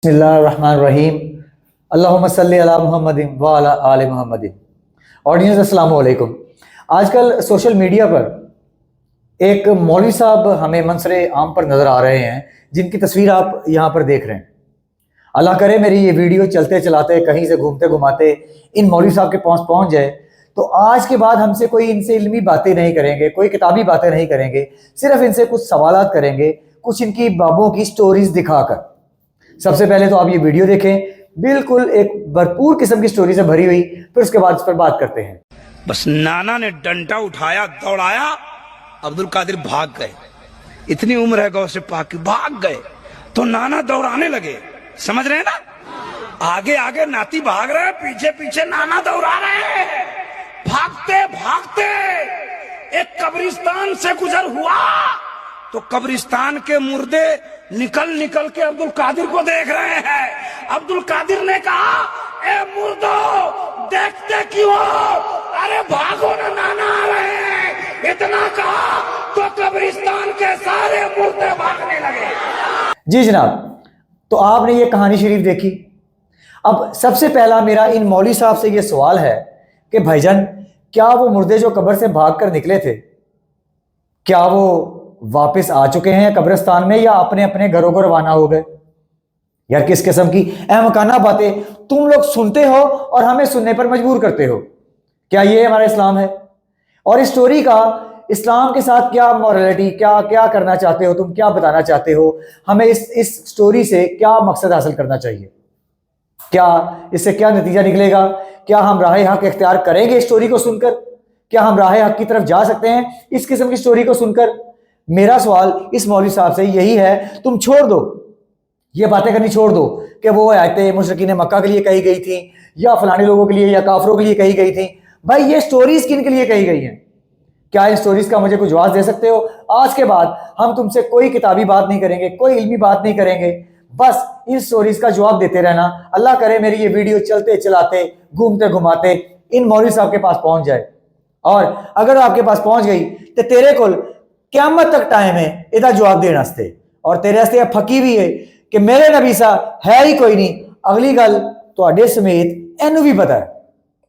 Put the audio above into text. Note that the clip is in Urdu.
بسم اللہ الرحمن الرحیم اللہم صلی علی محمد و علی آل محمد۔ آڈینس السلام علیکم۔ آج کل سوشل میڈیا پر ایک مولوی صاحب ہمیں منظر عام پر نظر آ رہے ہیں، جن کی تصویر آپ یہاں پر دیکھ رہے ہیں۔ اللہ کرے میری یہ ویڈیو چلتے چلاتے کہیں سے گھومتے گھماتے ان مولوی صاحب کے پاس پہنچ جائے تو آج کے بعد ہم سے کوئی ان سے علمی باتیں نہیں کریں گے، کوئی کتابی باتیں نہیں کریں گے، صرف ان سے کچھ سوالات کریں گے، کچھ ان کی بابوں کی سٹوریز دکھا کر۔ سب سے پہلے تو آپ یہ ویڈیو دیکھیں، بالکل ایک بھرپور قسم کی سٹوری سے بھری ہوئی، پھر اس کے بعد اس پر بات کرتے ہیں۔ بس نانا نے ڈنڈا اٹھایا، دوڑایا، عبد القادر بھاگ گئے۔ اتنی عمر ہے غوث پاک کی، بھاگ گئے تو نانا دوڑانے لگے۔ سمجھ رہے ہیں نا؟ آگے آگے ناتی بھاگ رہے، پیچھے پیچھے نانا دوڑا رہے ہیں۔ بھاگتے بھاگتے ایک قبرستان سے گزر ہوا تو قبرستان کے مردے نکل نکل کے عبد القادر کو دیکھ رہے ہیں۔ عبد القادر نے کہا، اے مردو دیکھتے کیوں ہو؟ ارے بھاگو نا، نانا آ رہے ہیں۔ اتنا کہا تو قبرستان کے سارے مردے بھاگنے لگے۔ جی جناب، تو آپ نے یہ کہانی شریف دیکھی۔ اب سب سے پہلا میرا ان مولوی صاحب سے یہ سوال ہے کہ بھائی جان، کیا وہ مردے جو قبر سے بھاگ کر نکلے تھے، کیا وہ واپس آ چکے ہیں قبرستان میں یا اپنے اپنے گھروں کو روانہ ہو گئے؟ یار کس قسم کی احمقانہ باتیں تم لوگ سنتے ہو اور ہمیں سننے پر مجبور کرتے ہو۔ کیا یہ ہمارا اسلام ہے؟ اور اس سٹوری کا اسلام کے ساتھ کیا مورالٹی، کیا کرنا چاہتے ہو تم، کیا بتانا چاہتے ہو ہمیں؟ اس سٹوری سے کیا مقصد حاصل کرنا چاہیے؟ کیا اس سے کیا نتیجہ نکلے گا؟ کیا ہم راہ حق اختیار کریں گے اس سٹوری کو سن کر؟ کیا ہم راہ حق کی طرف جا سکتے ہیں اس قسم کی سٹوری کو سن کر؟ میرا سوال اس مولوی صاحب سے یہی ہے، تم چھوڑ دو، یہ باتیں کرنی چھوڑ دو کہ وہ آیتیں مشرکین مکہ کے لیے کہی گئی تھیں یا فلانے لوگوں کے لیے یا کافروں کے لیے کہی گئی تھیں۔ بھائی یہ سٹوریز کن کے لیے کہی گئی ہیں؟ کیا ان سٹوریز کا مجھے کوئی جواز دے سکتے ہو؟ آج کے بعد ہم تم سے کوئی کتابی بات نہیں کریں گے، کوئی علمی بات نہیں کریں گے، بس ان سٹوریز کا جواب دیتے رہنا۔ اللہ کرے میری یہ ویڈیو چلتے چلاتے گھومتے گھماتے ان مولوی صاحب کے پاس پہنچ جائے، اور اگر آپ کے پاس پہنچ گئی تو تیرے کول قیامت تک ٹائم ہے یہ جواب دینے واسطے، اور تیرے واسطے یہ پھکی بھی ہے کہ میرے نبی صاحب ہے ہی کوئی نہیں۔ اگلی گل تواڈے سمیت اینو بھی پتہ ہے۔